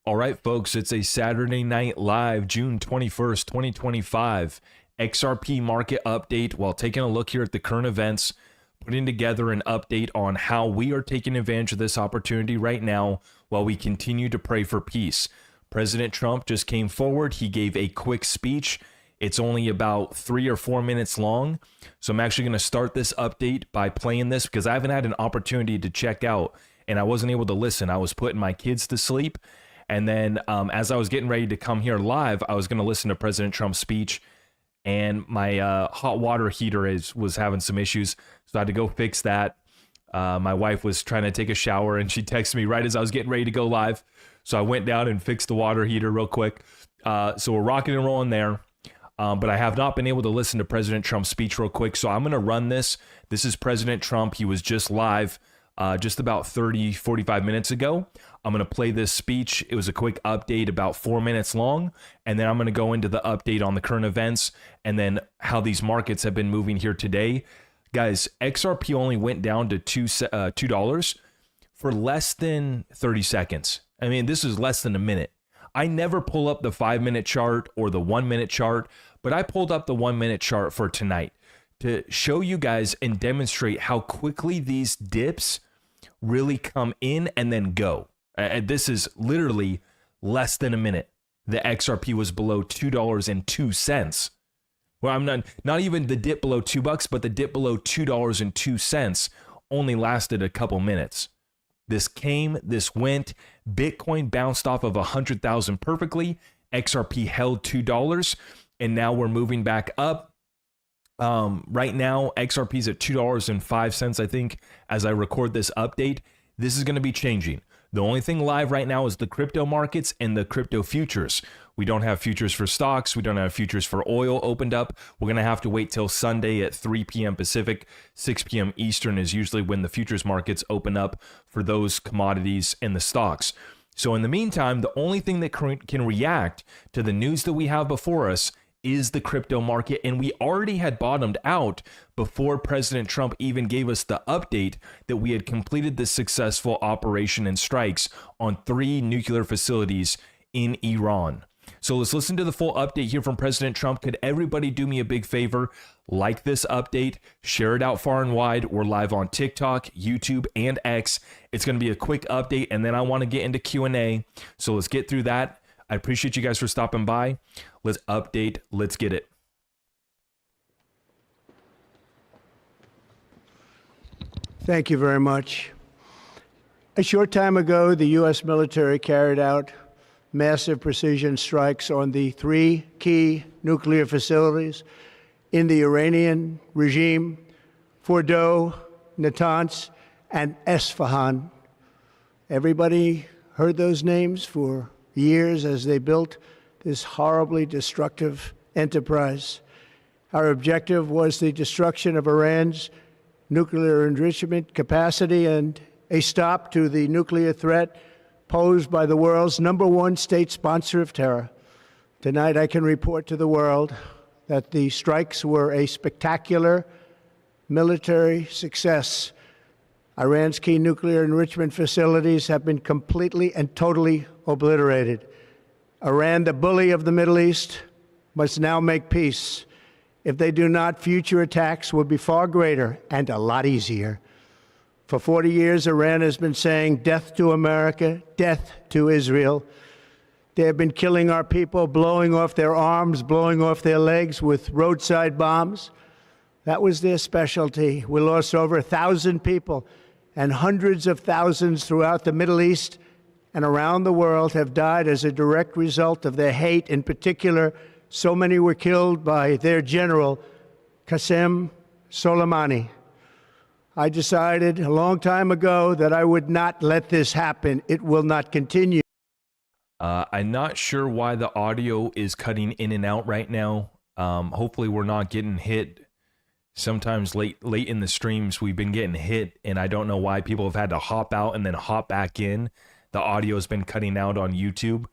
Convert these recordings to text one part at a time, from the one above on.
All right, folks, it's a Saturday Night Live, June 21st, 2025, XRP market update while taking a look here at the current events, putting together an update on how we are taking advantage of this opportunity right now while we continue to pray for peace. President Trump just came forward. He gave a quick speech. It's only about 3 or 4 minutes long. So I'm actually going to start this update by playing this because I haven't had an opportunity to check out and I wasn't able to listen. I was putting my kids to sleep. And then as I was getting ready to come here live, I was going to listen to President Trump's speech, and my hot water heater was having some issues, so I had to go fix that. My wife was trying to take a shower, and she texted me right as I was getting ready to go live. So I went down and fixed the water heater real quick. So we're rocking and rolling there. But I have not been able to listen to President Trump's speech real quick, so I'm going to run this. This is President Trump. He was just live just about 45 minutes ago. I'm going to play this speech. It was a quick update, about 4 minutes long. And then I'm going to go into the update on the current events and then how these markets have been moving here today. Guys, XRP only went down to $2 for less than 30 seconds. I mean, this is less than a minute. I never pull up the 5-minute chart or the 1-minute chart, but I pulled up the 1-minute chart for tonight to show you guys and demonstrate how quickly these dips really come in and then go. This is literally less than a minute. The XRP was below $2.02. Well, I'm not even the dip below $2, but the dip below $2.02 only lasted a couple minutes. This came, this went. Bitcoin bounced off of 100,000 perfectly. XRP held $2, and now we're moving back up. Right now, XRP is at $2.05, I think, as I record this update. This is going to be changing. The only thing live right now is the crypto markets and the crypto futures. We don't have futures for stocks. We don't have futures for oil opened up. We're going to have to wait till Sunday at 3 p.m. Pacific, 6 p.m. Eastern is usually when the futures markets open up for those commodities and the stocks. So in the meantime, the only thing that can react to the news that we have before us is the crypto market, and we already had bottomed out before President Trump even gave us the update that we had completed the successful operation and strikes on 3 nuclear facilities in Iran. So let's listen to the full update here from President Trump. Could everybody do me a big favor? Like this update, share it out far and wide. We're live on TikTok, YouTube, and X. It's going to be a quick update, and then I want to get into Q&A. So let's get through that. I appreciate you guys for stopping by. Let's update. Let's get it. Thank you very much. A short time ago, the U.S. military carried out massive precision strikes on the 3 key nuclear facilities in the Iranian regime: Fordow, Natanz, and Esfahan. Everybody heard those names for years as they built this horribly destructive enterprise. Our objective was the destruction of Iran's nuclear enrichment capacity and a stop to the nuclear threat posed by the world's #1 state sponsor of terror. Tonight, I can report to the world that the strikes were a spectacular military success. Iran's key nuclear enrichment facilities have been completely and totally obliterated. Iran, the bully of the Middle East, must now make peace. If they do not, future attacks will be far greater and a lot easier. For 40 years, Iran has been saying death to America, death to Israel. They have been killing our people, blowing off their arms, blowing off their legs with roadside bombs. That was their specialty. We lost over 1,000 people, and hundreds of thousands throughout the Middle East and around the world have died as a direct result of their hate. In particular, so many were killed by their general, Qasem Soleimani. I decided a long time ago that I would not let this happen. It will not continue. I'm not sure why the audio is cutting in and out right now. Hopefully we're not getting hit. Sometimes late in the streams, we've been getting hit, and I don't know why people have had to hop out and then hop back in. The audio has been cutting out on YouTube.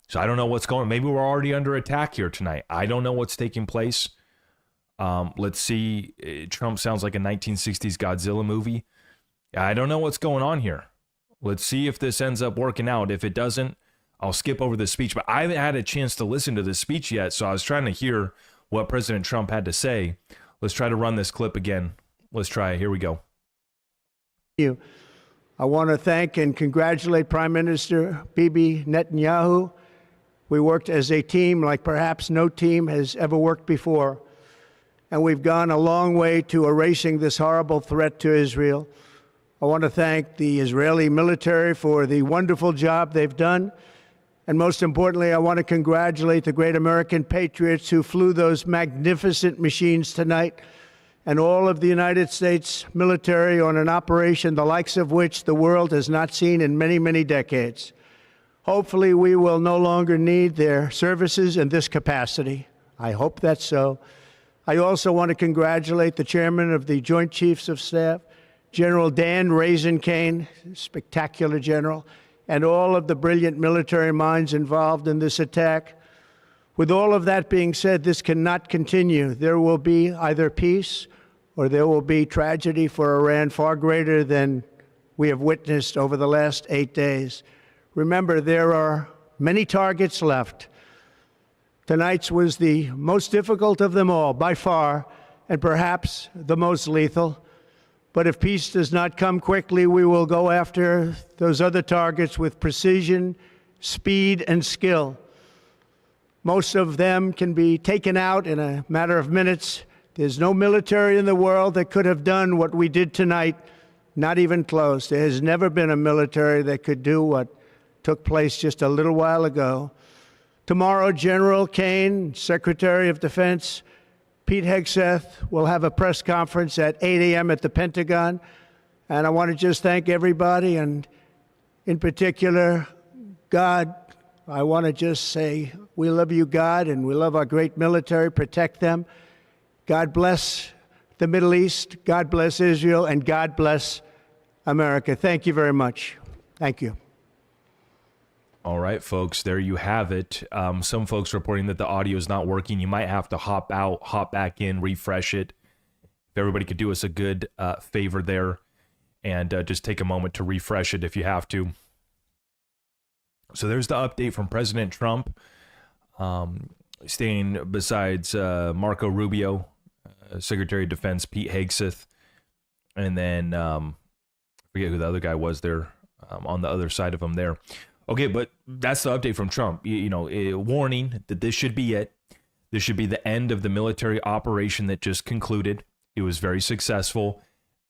So I don't know what's going on. Maybe we're already under attack here tonight. I don't know what's taking place. Let's see. Trump sounds like a 1960s Godzilla movie. I don't know what's going on here. Let's see if this ends up working out. If it doesn't, I'll skip over the speech, but I haven't had a chance to listen to this speech yet, so I was trying to hear what President Trump had to say. Let's try to run this clip again. Let's try it. Here we go. You. I want to thank and congratulate Prime Minister Bibi Netanyahu. We worked as a team like perhaps no team has ever worked before. And we've gone a long way to erasing this horrible threat to Israel. I want to thank the Israeli military for the wonderful job they've done. And most importantly, I want to congratulate the great American patriots who flew those magnificent machines tonight, and all of the United States military on an operation the likes of which the world has not seen in many, many decades. Hopefully, we will no longer need their services in this capacity. I hope that's so. I also want to congratulate the chairman of the Joint Chiefs of Staff, General Dan Raisin-Kane, spectacular general, and all of the brilliant military minds involved in this attack. With all of that being said, this cannot continue. There will be either peace or there will be tragedy for Iran far greater than we have witnessed over the last 8 days. Remember, there are many targets left. Tonight's was the most difficult of them all, by far, and perhaps the most lethal. But if peace does not come quickly, we will go after those other targets with precision, speed, and skill. Most of them can be taken out in a matter of minutes. There's no military in the world that could have done what we did tonight, not even close. There has never been a military that could do what took place just a little while ago. Tomorrow, General Kane, Secretary of Defense, Pete Hegseth will have a press conference at 8 a.m. at the Pentagon. And I want to just thank everybody, and in particular, God. I want to just say we love you, God, and we love our great military. Protect them. God bless the Middle East. God bless Israel. And God bless America. Thank you very much. Thank you. All right, folks, there you have it. Some folks reporting that the audio is not working. You might have to hop out, hop back in, refresh it. If everybody could do us a good favor there and just take a moment to refresh it if you have to. So there's the update from President Trump, staying besides Marco Rubio, Secretary of Defense Pete Hegseth, and then I forget who the other guy was there on the other side of him there. Okay, but that's the update from Trump. Warning that this should be it. This should be the end of the military operation that just concluded. It was very successful.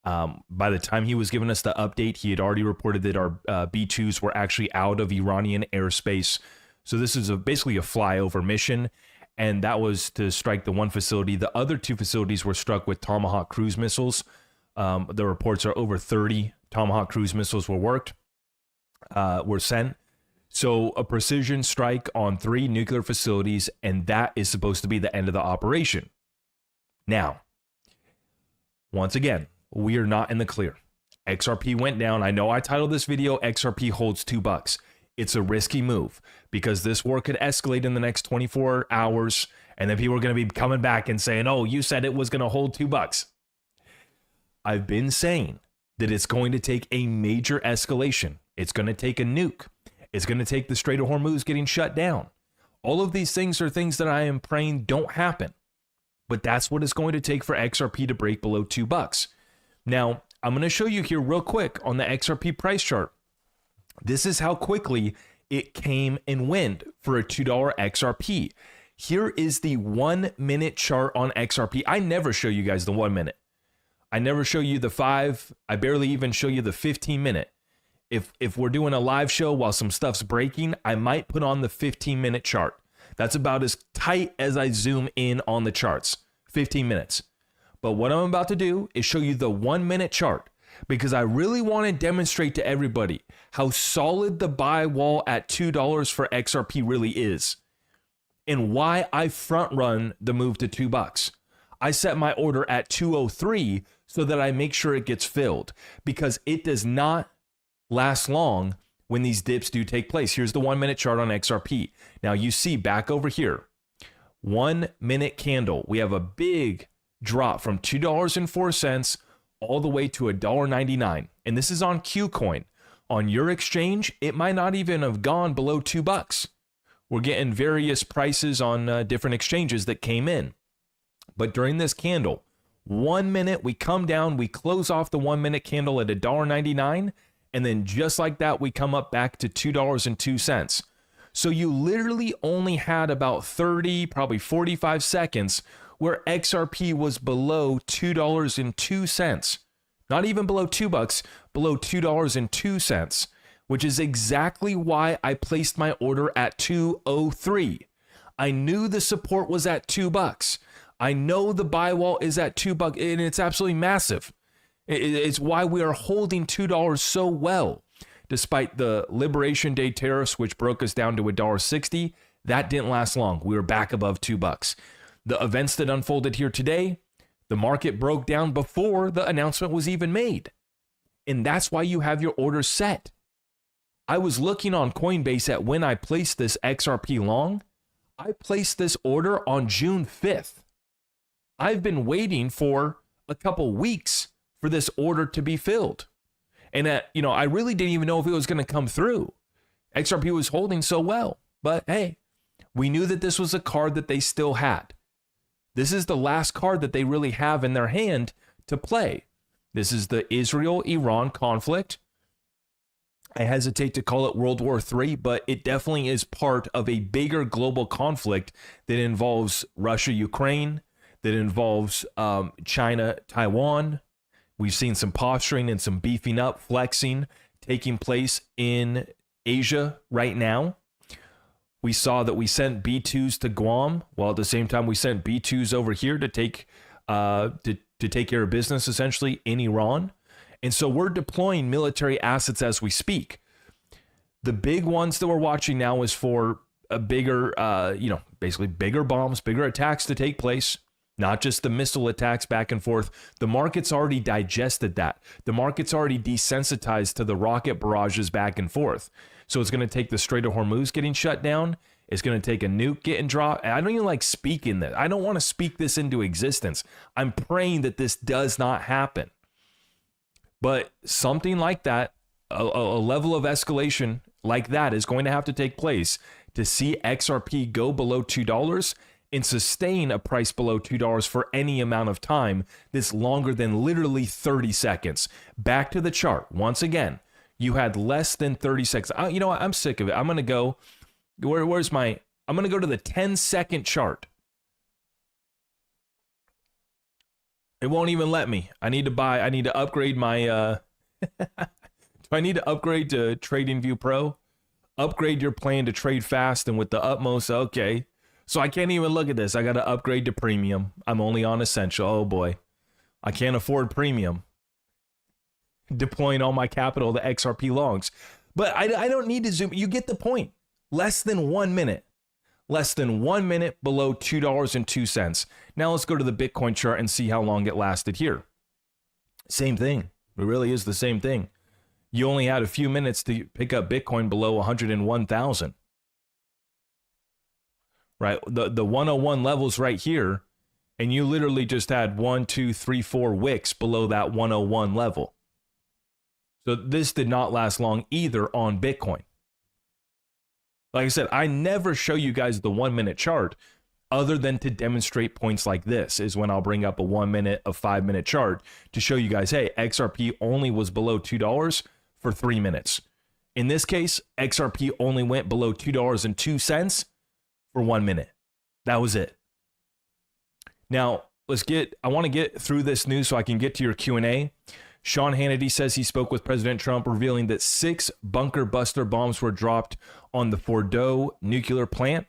By the time he was giving us the update, he had already reported that our B-2s were actually out of Iranian airspace. So this is basically a flyover mission, and that was to strike the one facility. The other two facilities were struck with Tomahawk cruise missiles. The reports are over 30 Tomahawk cruise missiles were sent. So a precision strike on 3 nuclear facilities, and that is supposed to be the end of the operation. Now, once again, we are not in the clear. XRP went down. I know I titled this video, XRP holds $2. It's a risky move because this war could escalate in the next 24 hours, and then people are going to be coming back and saying, oh, you said it was going to hold $2. I've been saying that it's going to take a major escalation. It's going to take a nuke. It's going to take the Strait of Hormuz getting shut down. All of these things are things that I am praying don't happen. But that's what it's going to take for XRP to break below $2. Now, I'm going to show you here real quick on the XRP price chart. This is how quickly it came and went for a $2 XRP. Here is the 1 minute chart on XRP. I never show you guys the 1 minute. I never show you the 5. I barely even show you the 15 minute. If we're doing a live show while some stuff's breaking, I might put on the 15-minute chart. That's about as tight as I zoom in on the charts, 15 minutes. But what I'm about to do is show you the 1 minute chart because I really want to demonstrate to everybody how solid the buy wall at $2 for XRP really is and why I front run the move to $2. I set my order at 203 so that I make sure it gets filled because it does not last long when these dips do take place. Here's the 1 minute chart on XRP. Now you see back over here, 1 minute candle. We have a big drop from $2.04 all the way to $1.99. And this is on KuCoin. On your exchange, it might not even have gone below $2. We're getting various prices on different exchanges that came in. But during this candle, 1 minute, we come down, we close off the 1 minute candle at $1.99, and then just like that, we come up back to $2.02. So you literally only had about 30, probably 45 seconds where XRP was below $2.02. Not even below $2, below $2.02, which is exactly why I placed my order at 203. I knew the support was at $2. I know the buy wall is at $2, and it's absolutely massive. It's why we are holding $2 so well. Despite the Liberation Day tariffs, which broke us down to $1.60, that didn't last long. We were back above $2. The events that unfolded here today, the market broke down before the announcement was even made. And that's why you have your orders set. I was looking on Coinbase at when I placed this XRP long. I placed this order on June 5th. I've been waiting for a couple weeks for this order to be filled. And I really didn't even know if it was going to come through. XRP was holding so well. But hey, we knew that this was a card that they still had. This is the last card that they really have in their hand to play. This is the Israel-Iran conflict. I hesitate to call it World War III, but it definitely is part of a bigger global conflict that involves Russia-Ukraine, that involves China-Taiwan. We've seen some posturing and some beefing up, flexing taking place in Asia right now. We saw that we sent B2s to Guam, while at the same time we sent B2s over here to take care of business essentially in Iran. And so we're deploying military assets as we speak. The big ones that we're watching now is for a bigger, basically bigger bombs, bigger attacks to take place. Not just the missile attacks back and forth. The market's already digested that. The market's already desensitized to the rocket barrages back and forth. So it's going to take the Strait of Hormuz getting shut down. It's going to take a nuke getting dropped. I don't even like speaking that. I don't want to speak this into existence. I'm praying that this does not happen. But something like that, a level of escalation like that is going to have to take place to see XRP go below $2 and sustain a price below $2 for any amount of time that's longer than literally 30 seconds. Back to the chart. Once again, you had less than 30 seconds. You know what? I'm sick of it. I'm going to go, I'm going to go to the 10-second chart. It won't even let me. I need to upgrade my, do I need to upgrade to TradingView Pro? Upgrade your plan to trade fast and with the utmost, okay. So I can't even look at this. I got to upgrade to premium. I'm only on essential. Oh boy. I can't afford premium. Deploying all my capital to XRP longs. But I don't need to zoom. You get the point. Less than 1 minute. Less than 1 minute below $2.02. Now let's go to the Bitcoin chart and see how long it lasted here. Same thing. It really is the same thing. You only had a few minutes to pick up Bitcoin below 101,000. Right, the 101 levels right here, and you literally just had 1, 2, 3, 4 wicks below that 101 level. So this did not last long either on Bitcoin. Like I said, I never show you guys the 1 minute chart other than to demonstrate points like this is when I'll bring up a 1 minute, a 5 minute chart to show you guys, hey, XRP only was below $2 for 3 minutes. In this case, XRP only went below $2.02 for 1 minute. That was it. Now, I want to get through this news so I can get to your Q&A. Sean Hannity says he spoke with President Trump, revealing that 6 bunker buster bombs were dropped on the Fordo nuclear plant,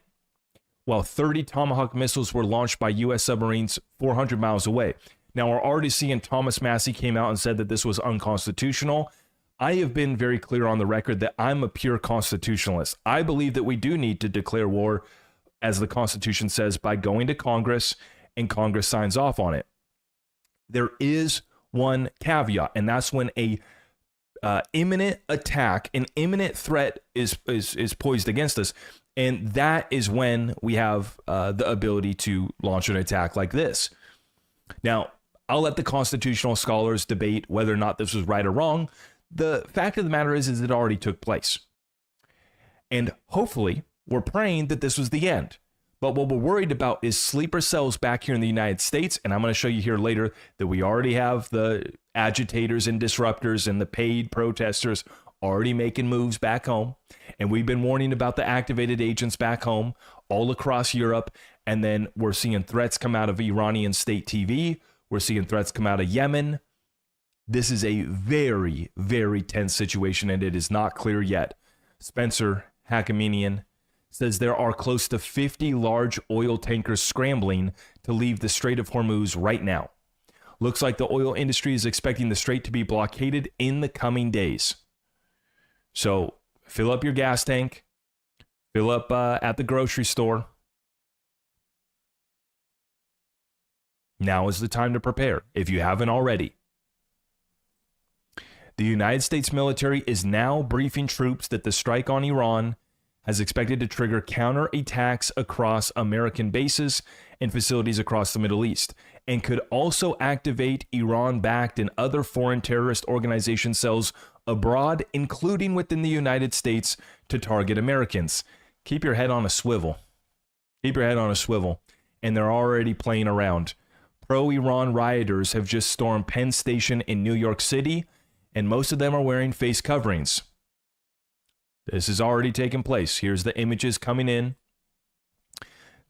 while 30 Tomahawk missiles were launched by U.S. submarines 400 miles away. Now, we're already seeing Thomas Massie came out and said that this was unconstitutional. I have been very clear on the record that I'm a pure constitutionalist. I believe that we do need to declare war, as the Constitution says, by going to Congress, and Congress signs off on it. There is one caveat, and that's when a imminent attack, an imminent threat is poised against us, and that is when we have the ability to launch an attack like this. Now, I'll let the constitutional scholars debate whether or not this was right or wrong. the fact of the matter is it already took place. And hopefully, we're praying that this was the end. But what we're worried about is sleeper cells back here in the United States. And I'm going to show you here later that we already have the agitators and disruptors and the paid protesters already making moves back home. And we've been warning about the activated agents back home all across Europe. And then we're seeing threats come out of Iranian state TV. We're seeing threats come out of Yemen. This is a very, very tense situation, and it is not clear yet. Spencer Hakiminian says there are close to 50 large oil tankers scrambling to leave the Strait of Hormuz right now. Looks like the oil industry is expecting the strait to be blockaded in the coming days. So fill up your gas tank, fill up at the grocery store. Now is the time to prepare, if you haven't already. The United States military is now briefing troops that the strike on Iran has expected to trigger counterattacks across American bases and facilities across the Middle East, and could also activate Iran-backed and other foreign terrorist organization cells abroad, including within the United States, to target Americans. Keep your head on a swivel. Keep your head on a swivel. And they're already playing around. Pro-Iran rioters have just stormed Penn Station in New York City, and most of them are wearing face coverings. This has already taken place. Here's the images coming in.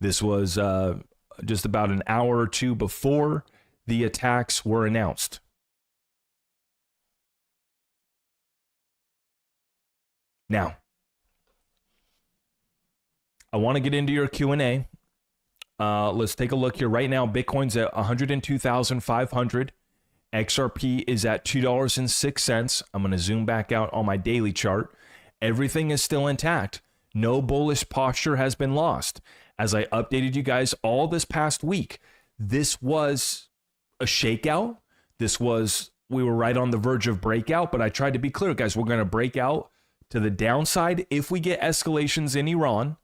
This was just about an hour or two before the attacks were announced. Now, I want to get into your Q&A. Let's take a look here. Right now, Bitcoin's at 102,500. XRP is at $2.06. I'm going to zoom back out on my daily chart. Everything is still intact. No bullish posture has been lost. As I updated you guys all this past week, this was a shakeout. We were right on the verge of breakout, but I tried to be clear, guys. We're going to break out to the downside if we get escalations in Iran,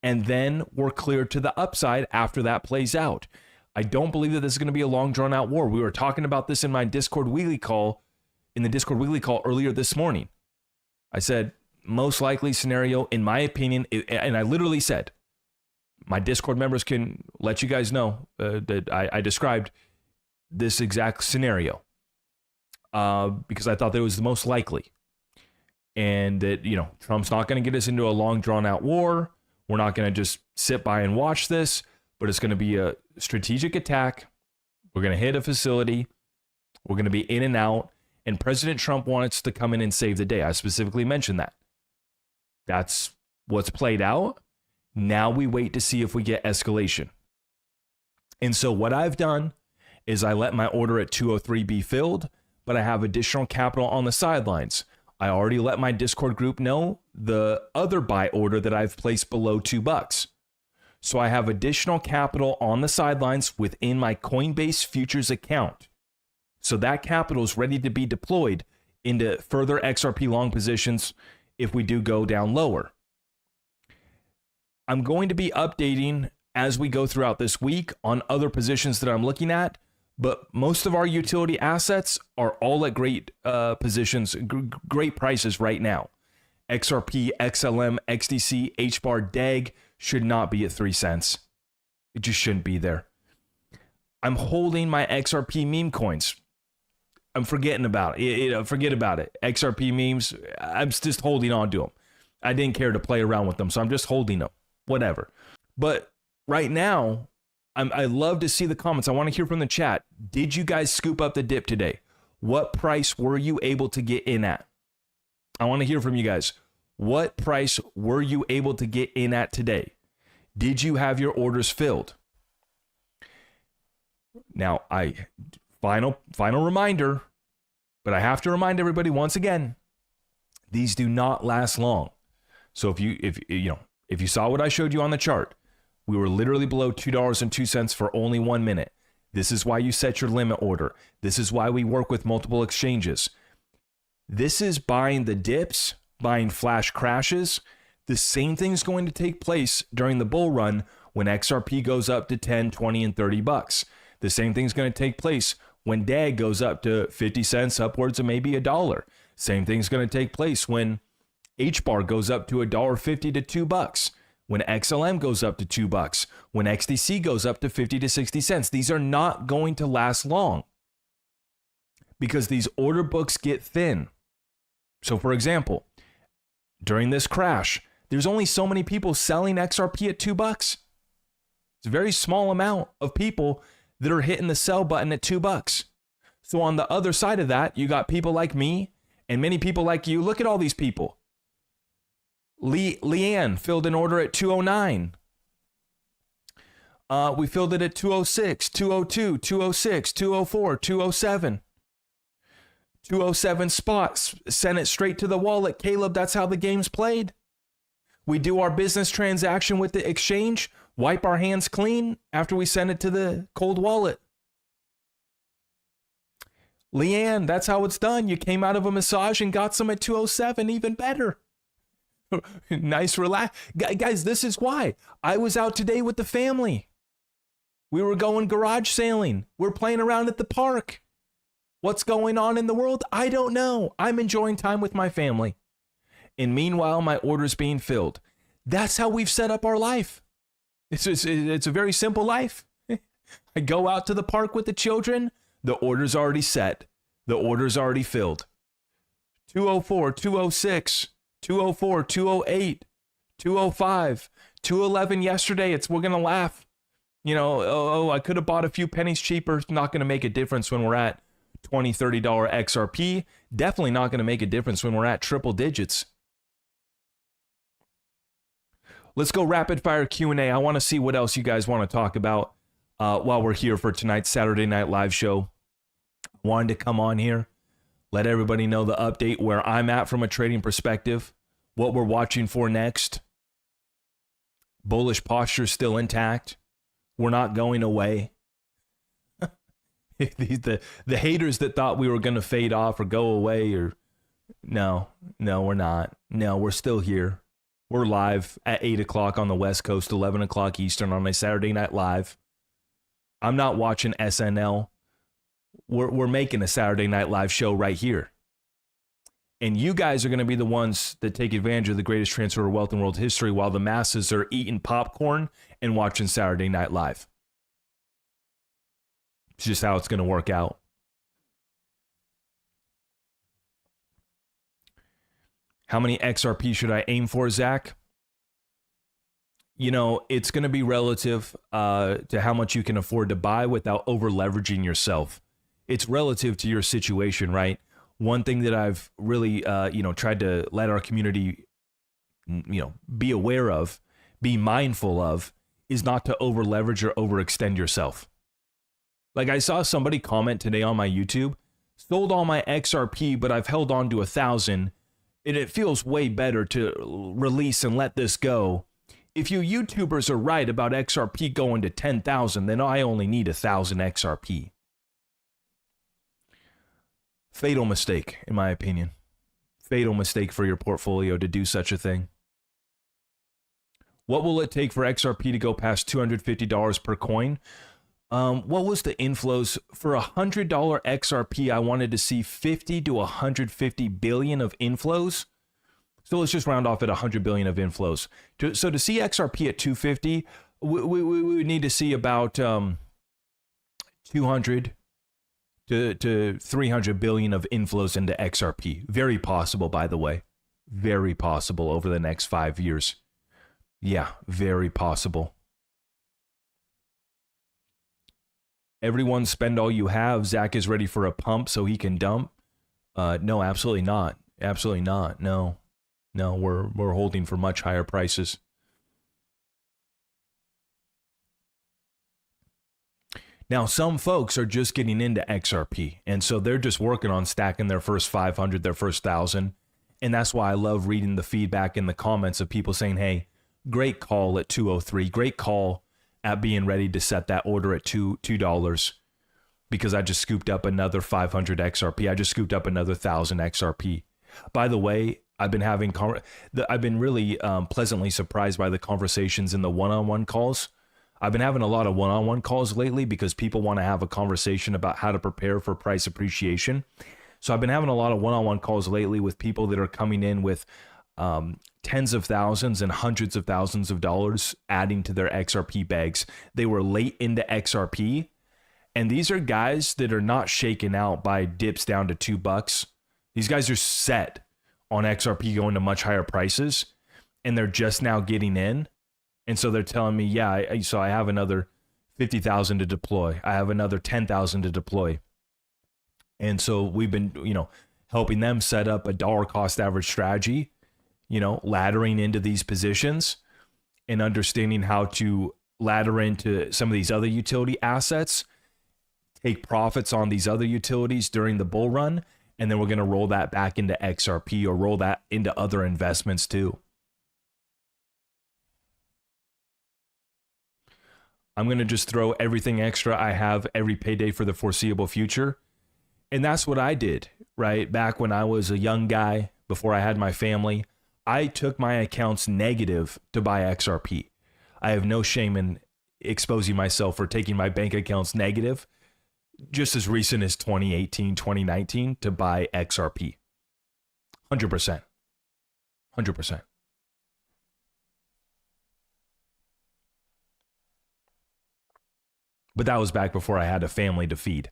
and then we're clear to the upside after that plays out. I don't believe that this is going to be a long drawn out war. We were talking about this in my Discord weekly call, earlier this morning. I said, most likely scenario, in my opinion, and I literally said, my Discord members can let you guys know that I described this exact scenario because I thought that it was the most likely. And that, Trump's not going to get us into a long drawn out war. We're not going to just sit by and watch this, but it's going to be a strategic attack. We're going to hit a facility. We're going to be in and out. And President Trump wants to come in and save the day. I specifically mentioned that. That's what's played out. Now we wait to see if we get escalation. And so what I've done is I let my order at 203 be filled, but I have additional capital on the sidelines. I already let my Discord group know the other buy order that I've placed below $2. So I have additional capital on the sidelines within my Coinbase futures account. So that capital is ready to be deployed into further XRP long positions if we do go down lower. I'm going to be updating as we go throughout this week on other positions that I'm looking at, but most of our utility assets are all at great positions, great prices right now. XRP, XLM, XDC, HBAR, DEG should not be at 3 cents. It just shouldn't be there. I'm holding my XRP meme coins. I'm forgetting about it. Forget about it. XRP memes, I'm just holding on to them. I didn't care to play around with them, so I'm just holding them. Whatever. But right now, I love to see the comments. I want to hear from the chat. Did you guys scoop up the dip today? What price were you able to get in at? I want to hear from you guys. What price were you able to get in at today? Did you have your orders filled? Now, final reminder, but I have to remind everybody once again, these do not last long. So if you saw what I showed you on the chart, we were literally below $2.02 for only 1 minute. This is why you set your limit order. This is why we work with multiple exchanges. This is buying the dips, buying flash crashes. The same thing's going to take place during the bull run when XRP goes up to 10, 20, and $30. The same thing's going to take place when DAG goes up to 50 cents, upwards of maybe $1. Same thing's going to take place when HBAR goes up to $1.50 to $2. When XLM goes up to $2, when XDC goes up to 50 to 60 cents. These are not going to last long because these order books get thin. So for example, during this crash, there's only so many people selling XRP at $2. It's a very small amount of people that are hitting the sell button at $2. So on the other side of that, you got people like me and many people like you. Look at all these people. Leanne filled an order at 209. We filled it at 206, 202, 206, 204, 207. 207 spots. Sent it straight to the wallet. Caleb, that's how the game's played. We do our business transaction with the exchange, wipe our hands clean after we send it to the cold wallet. Leanne, that's how it's done. You came out of a massage and got some at 207, even better. Nice, relax. Guys, this is why. I was out today with the family. We were going garage sailing. We're playing around at the park. What's going on in the world? I don't know. I'm enjoying time with my family. And meanwhile, my order's being filled. That's how we've set up our life. It's a very simple life. I go out to the park with the children. The order's already set. The order's already filled. 204, 206. 204, 208, 205, 211 yesterday. We're going to laugh. You know, I could have bought a few pennies cheaper. It's not going to make a difference when we're at $20, $30 XRP. Definitely not going to make a difference when we're at triple digits. Let's go rapid fire Q&A. I want to see what else you guys want to talk about while we're here for tonight's Saturday Night Live show. I wanted to come on here. Let everybody know the update, where I'm at from a trading perspective, what we're watching for next. Bullish posture still intact. We're not going away. the haters that thought we were going to fade off or go away, or no, we're not. No, we're still here. We're live at 8 o'clock on the West Coast, 11 o'clock Eastern on a Saturday Night Live. I'm not watching SNL. We're making a Saturday Night Live show right here. And you guys are going to be the ones that take advantage of the greatest transfer of wealth in world history while the masses are eating popcorn and watching Saturday Night Live. It's just how it's going to work out. How many XRP should I aim for, Zach? You know, it's going to be relative to how much you can afford to buy without over leveraging yourself. It's relative to your situation, right? One thing that I've really, tried to let our community, be aware of, be mindful of, is not to over leverage or overextend yourself. Like I saw somebody comment today on my YouTube, sold all my XRP, but I've held on to 1,000, and it feels way better to release and let this go. If you YouTubers are right about XRP going to 10,000, then I only need 1,000 XRP. Fatal mistake, in my opinion. Fatal mistake for your portfolio to do such a thing. What will it take for XRP to go past $250 per coin? What was the inflows for $100 XRP? I wanted to see 50 to 150 billion of inflows. So let's just round off at 100 billion of inflows. So to see XRP at 250, we would need to see about 200 to 300 billion of inflows into XRP. Very possible, by the way. Very possible over the next 5 years. Yeah, very possible. Everyone spend all you have. Zach is ready for a pump so he can dump. No, absolutely not. Absolutely not. No, we're holding for much higher prices. Now, some folks are just getting into XRP, and so they're just working on stacking their first 500, their first 1,000. And that's why I love reading the feedback in the comments of people saying, hey, great call at 203, great call at being ready to set that order at $2 because I just scooped up another 500 XRP. I just scooped up another 1,000 XRP. By the way, I've been really pleasantly surprised by the conversations in the one-on-one calls. I've been having a lot of one-on-one calls lately because people want to have a conversation about how to prepare for price appreciation. So I've been having a lot of one-on-one calls lately with people that are coming in with tens of thousands and hundreds of thousands of dollars adding to their XRP bags. They were late into XRP. And these are guys that are not shaken out by dips down to $2. These guys are set on XRP going to much higher prices, and they're just now getting in. And so they're telling me, yeah, so I have another 50,000 to deploy. I have another 10,000 to deploy. And so we've been, helping them set up a dollar cost average strategy, laddering into these positions and understanding how to ladder into some of these other utility assets, take profits on these other utilities during the bull run, and then we're going to roll that back into XRP or roll that into other investments too. I'm going to just throw everything extra I have every payday for the foreseeable future. And that's what I did, right? Back when I was a young guy, before I had my family, I took my accounts negative to buy XRP. I have no shame in exposing myself for taking my bank accounts negative just as recent as 2018, 2019 to buy XRP. 100%. 100%. But that was back before I had a family to feed.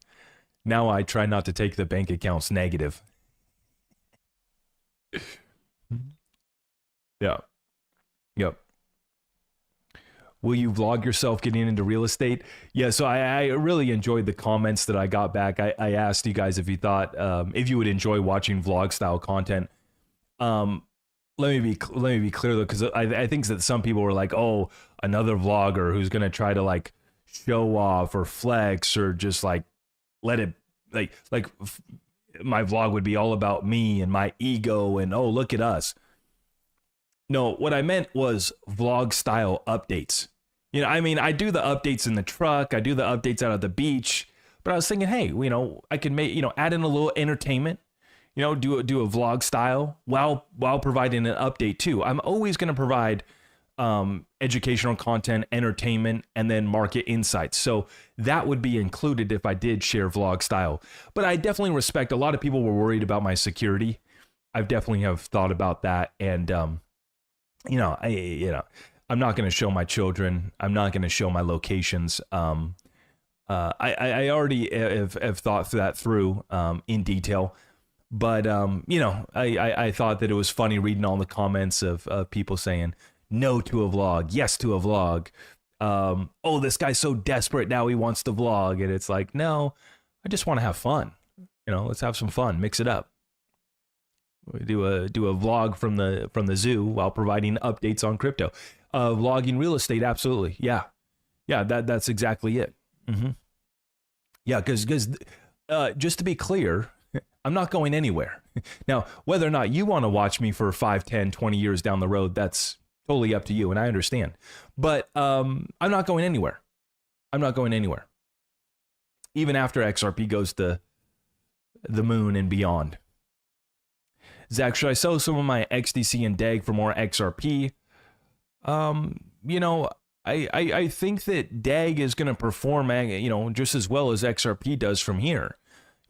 Now I try not to take the bank accounts negative. Yeah. Yep. Will you vlog yourself getting into real estate? Yeah, so I really enjoyed the comments that I got back. I asked you guys if you thought, if you would enjoy watching vlog style content. Let me be clear though, because I think that some people were like, oh, another vlogger who's going to try to like show off or flex or just like let it like my vlog would be all about me and my ego and oh, look at us. No, what I meant was vlog style updates. I mean, I do the updates in the truck, I do the updates out at the beach, but I was thinking, hey, I can make, add in a little entertainment, do a vlog style while providing an update too. I'm always going to provide educational content, entertainment, and then market insights. So that would be included if I did share vlog style. But I definitely respect, a lot of people were worried about my security. I've definitely have thought about that. And, I'm not going to show my children. I'm not going to show my locations. I already have thought that through in detail. But, I thought that it was funny reading all the comments of people saying, no to a vlog, yes to a vlog. Oh, this guy's so desperate now he wants to vlog. And it's like, no, I just want to have fun. Let's have some fun, mix it up. We do a vlog from the zoo while providing updates on crypto. Vlogging real estate, absolutely. Yeah, that's exactly it. Mm-hmm. Yeah, because just to be clear, I'm not going anywhere. Now, whether or not you want to watch me for 5, 10, 20 years down the road, that's totally up to you, and I understand. But I'm not going anywhere. I'm not going anywhere. Even after XRP goes to the moon and beyond. Zach, should I sell some of my XDC and DAG for more XRP? I think that DAG is going to perform, just as well as XRP does from here.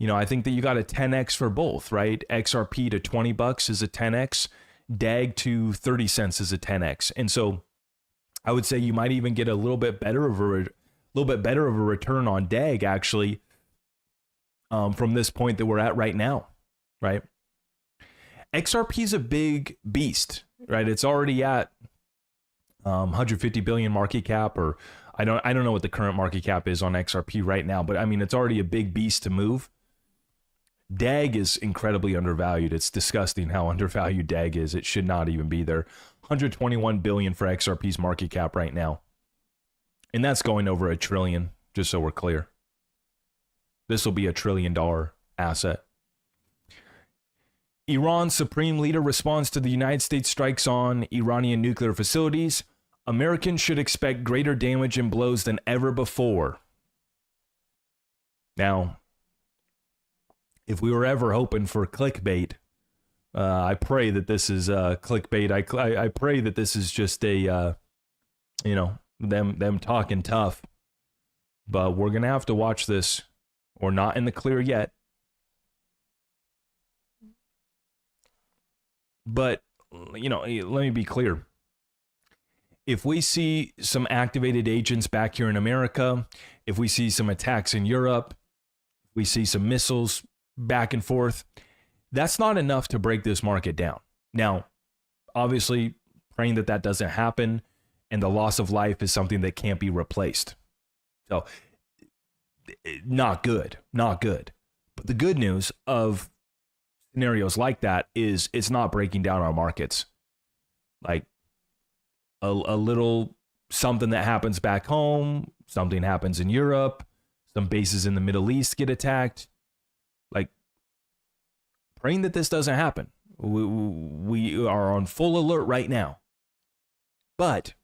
I think that you got a 10x for both, right? XRP to $20 is a 10x, DAG to 30 cents is a 10x, and so I would say you might even get a little bit better of a return on DAG actually from this point that we're at right now, right? XRP is a big beast, right? It's already at 150 billion market cap, or I don't know what the current market cap is on XRP right now, but I mean, it's already a big beast to move. DAG is incredibly undervalued. It's disgusting how undervalued DAG is. It should not even be there. 121 billion for XRP's market cap right now. And that's going over $1 trillion, just so we're clear. This will be $1 trillion asset. Iran's supreme leader responds to the United States strikes on Iranian nuclear facilities. Americans should expect greater damage and blows than ever before. Now, if we were ever hoping for clickbait, I pray that this is clickbait. I pray that this is just a, them talking tough. But we're going to have to watch this. We're not in the clear yet. But, you know, let me be clear. If we see some activated agents back here in America, if we see some attacks in Europe, we see some missiles back and forth, that's not enough to break this market down. Now, obviously, praying that that doesn't happen, and the loss of life is something that can't be replaced. So, not good, not good. But the good news of scenarios like that is it's not breaking down our markets. Like a little something that happens back home, something happens in Europe, some bases in the Middle East get attacked. Like, praying that this doesn't happen. We are on full alert right now. But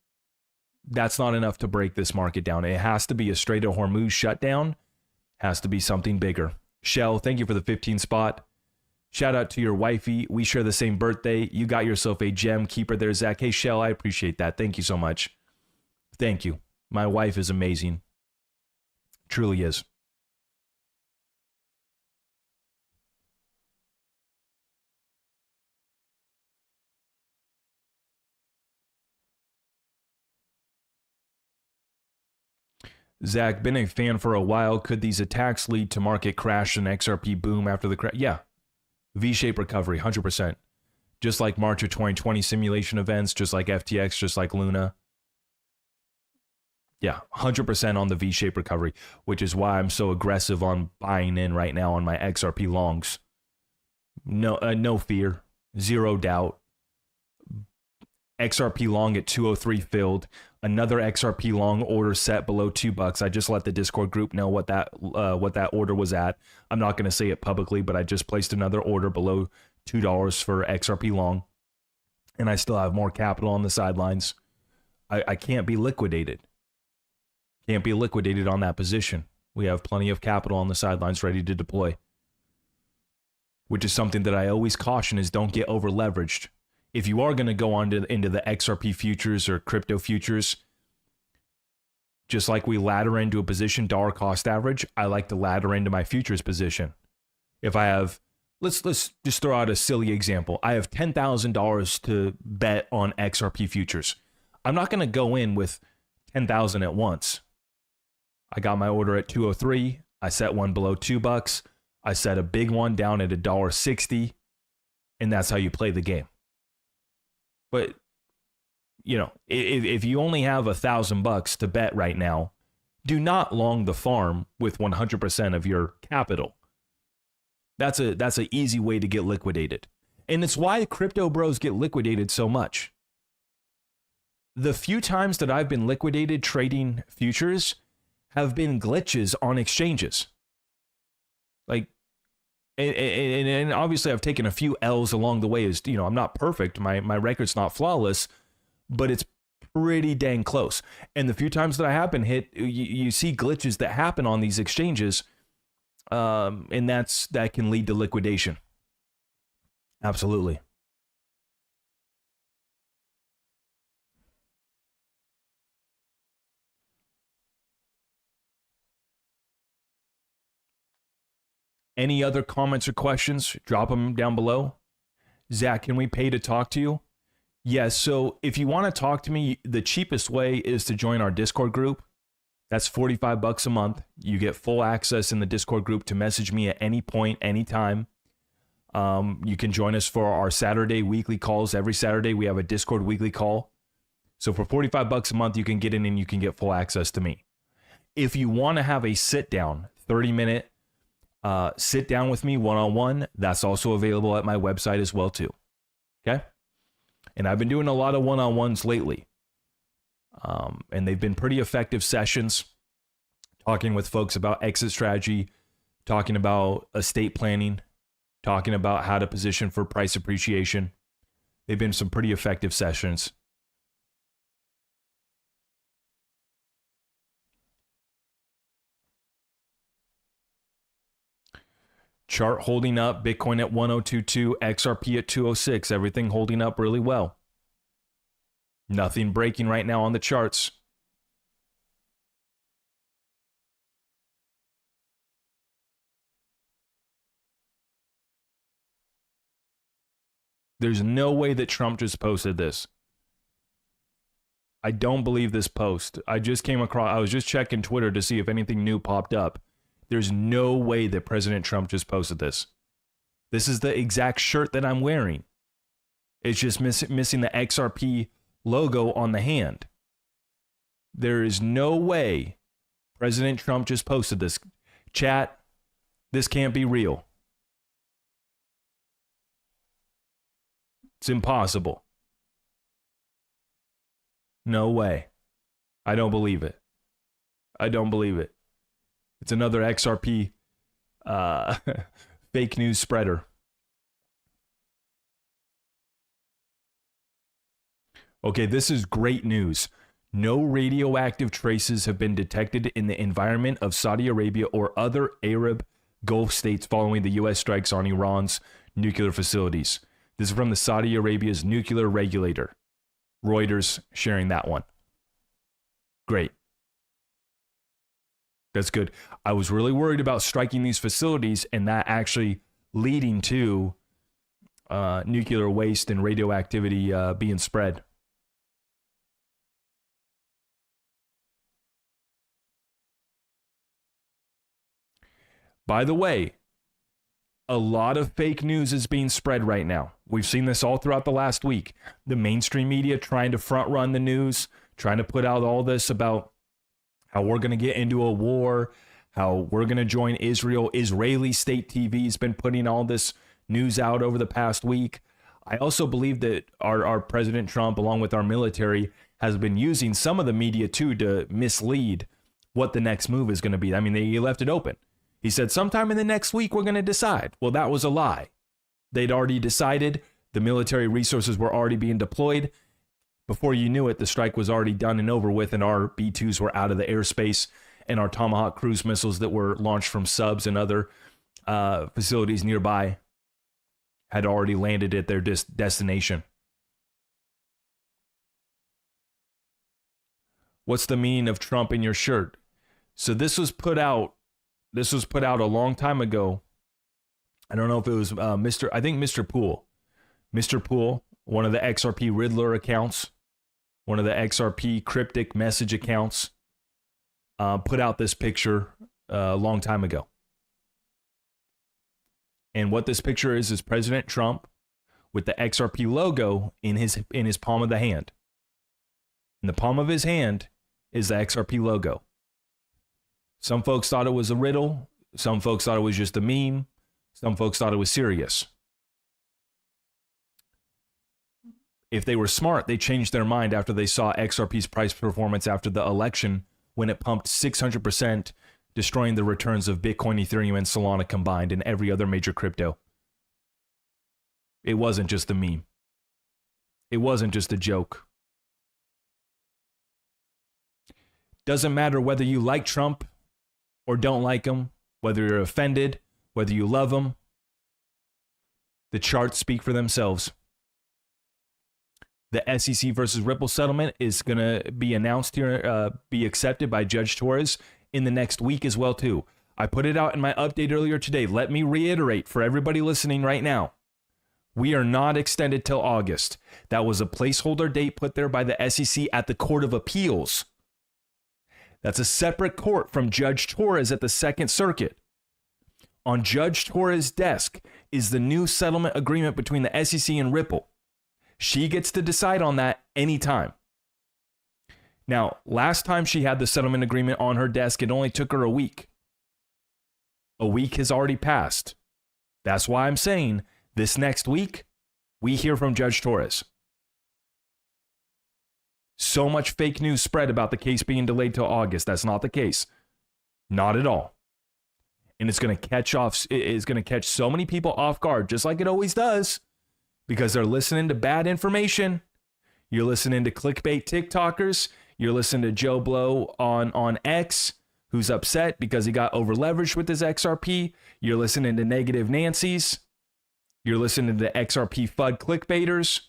that's not enough to break this market down. It has to be a Strait of Hormuz shutdown. Has to be something bigger. Shell, thank you for the 15 spot. Shout out to your wifey. We share the same birthday. You got yourself a gem keeper there, Zach. Hey, Shell, I appreciate that. Thank you so much. Thank you. My wife is amazing. Truly is. Zach, been a fan for a while. Could these attacks lead to market crash and XRP boom after the crash? Yeah. V-shaped recovery, 100%. Just like March of 2020 simulation events, just like FTX, just like Luna. Yeah, 100% on the V-shaped recovery, which is why I'm so aggressive on buying in right now on my XRP longs. No fear, zero doubt. XRP long at 203 filled. Another XRP long order set below $2. I just let the Discord group know what that order was at. I'm not going to say it publicly, but I just placed another order below $2 for XRP long, and I still have more capital on the sidelines. I can't be liquidated. Can't be liquidated on that position. We have plenty of capital on the sidelines ready to deploy, which is something that I always caution is don't get over leveraged. If you are going to go on into the XRP futures or crypto futures, just like we ladder into a position dollar cost average, I like to ladder into my futures position. If I have, let's just throw out a silly example. I have $10,000 to bet on XRP futures. I'm not going to go in with $10,000 at once. I got my order at 203. I set one below $2. I set a big one down at $1.60, and that's how you play the game. But, you know, if you only have $1,000 to bet right now, do not long the farm with 100% of your capital. That's an easy way to get liquidated. And it's why crypto bros get liquidated so much. The few times that I've been liquidated trading futures have been glitches on exchanges. Like, and obviously I've taken a few L's along the way. As you know, I'm not perfect. My record's not flawless, but it's pretty dang close. And the few times that I have been hit, you see glitches that happen on these exchanges, and that can lead to liquidation. Absolutely. Any other comments or questions? Drop them down below. Zach, can we pay to talk to you? Yes. So if you want to talk to me, the cheapest way is to join our Discord group. That's $45 a month. You get full access in the Discord group to message me at any point, anytime. You can join us for our Saturday weekly calls. Every Saturday we have a Discord weekly call. So for $45 a month, you can get in and you can get full access to me. If you want to have a sit down, 30-minute sit down with me one-on-one, that's also available at my website as well too. Okay? And I've been doing a lot of one-on-ones lately. And they've been pretty effective sessions, talking with folks about exit strategy, talking about estate planning, talking about how to position for price appreciation. They've been some pretty effective sessions. Chart holding up, Bitcoin at 1022, XRP at 206, everything holding up really well. Nothing breaking right now on the charts. There's no way that Trump just posted this. I don't believe this post. I was just checking Twitter to see if anything new popped up. There's no way that President Trump just posted this. This is the exact shirt that I'm wearing. It's just missing the XRP logo on the hand. There is no way President Trump just posted this. Chat, this can't be real. It's impossible. No way. I don't believe it. I don't believe it. It's another XRP fake news spreader. Okay, this is great news. No radioactive traces have been detected in the environment of Saudi Arabia or other Arab Gulf states following the U.S. strikes on Iran's nuclear facilities. This is from the Saudi Arabia's nuclear regulator. Reuters sharing that one. Great. That's good. I was really worried about striking these facilities and that actually leading to nuclear waste and radioactivity being spread. By the way, a lot of fake news is being spread right now. We've seen this all throughout the last week. The mainstream media trying to front run the news, trying to put out all this about how we're going to get into a war, how we're going to join Israel. Israeli state TV has been putting all this news out over the past week. I also believe that our President Trump, along with our military, has been using some of the media too to mislead what the next move is going to be. I mean, he left it open. He said, sometime in the next week, we're going to decide. Well, that was a lie. They'd already decided. The military resources were already being deployed. Before you knew it, the strike was already done and over with, and our B-2s were out of the airspace, and our Tomahawk cruise missiles that were launched from subs and other facilities nearby had already landed at their destination. What's the meaning of Trump in your shirt? So this was put out a long time ago. I don't know if it was Mr. Poole. Mr. Poole, one of the XRP Riddler accounts, one of the XRP cryptic message accounts, put out this picture a long time ago. And what this picture is President Trump with the XRP logo in his palm of the hand. In the palm of his hand is the XRP logo. Some folks thought it was a riddle. Some folks thought it was just a meme. Some folks thought it was serious. If they were smart, they changed their mind after they saw XRP's price performance after the election when it pumped 600%, destroying the returns of Bitcoin, Ethereum, and Solana combined and every other major crypto. It wasn't just a meme. It wasn't just a joke. Doesn't matter whether you like Trump or don't like him, whether you're offended, whether you love him. The charts speak for themselves. The SEC versus Ripple settlement is going to be announced here, be accepted by Judge Torres in the next week as well, too. I put it out in my update earlier today. Let me reiterate for everybody listening right now. We are not extended till August. That was a placeholder date put there by the SEC at the Court of Appeals. That's a separate court from Judge Torres at the Second Circuit. On Judge Torres' desk is the new settlement agreement between the SEC and Ripple. She gets to decide on that anytime. Now, last time she had the settlement agreement on her desk, it only took her a week. A week has already passed. That's why I'm saying this next week, we hear from Judge Torres. So much fake news spread about the case being delayed till August. That's not the case. Not at all. And it's going to catch so many people off guard, just like it always does, because they're listening to bad information. You're listening to clickbait TikTokers. You're listening to Joe Blow on X, who's upset because he got over leveraged with his XRP. You're listening to negative Nancy's. You're listening to XRP FUD clickbaiters.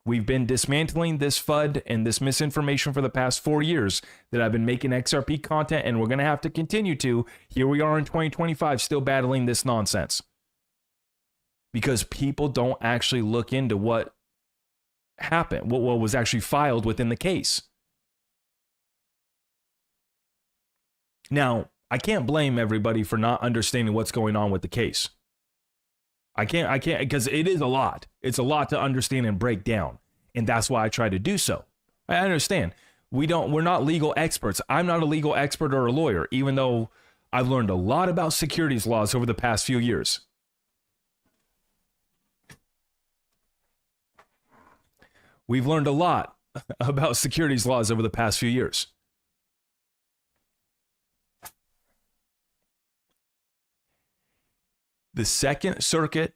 We've been dismantling this FUD and this misinformation for the past 4 years that I've been making XRP content, and we're going to have to continue to. Here we are in 2025 still battling this nonsense. because people don't actually look into what happened, what was actually filed within the case. Now, I can't blame everybody for not understanding what's going on with the case. I can't, because it is a lot. It's a lot to understand and break down. And that's why I try to do so. I understand. We're not legal experts. I'm not a legal expert or a lawyer, even though I've learned a lot about securities laws over the past few years. We've learned a lot about securities laws over the past few years. The Second Circuit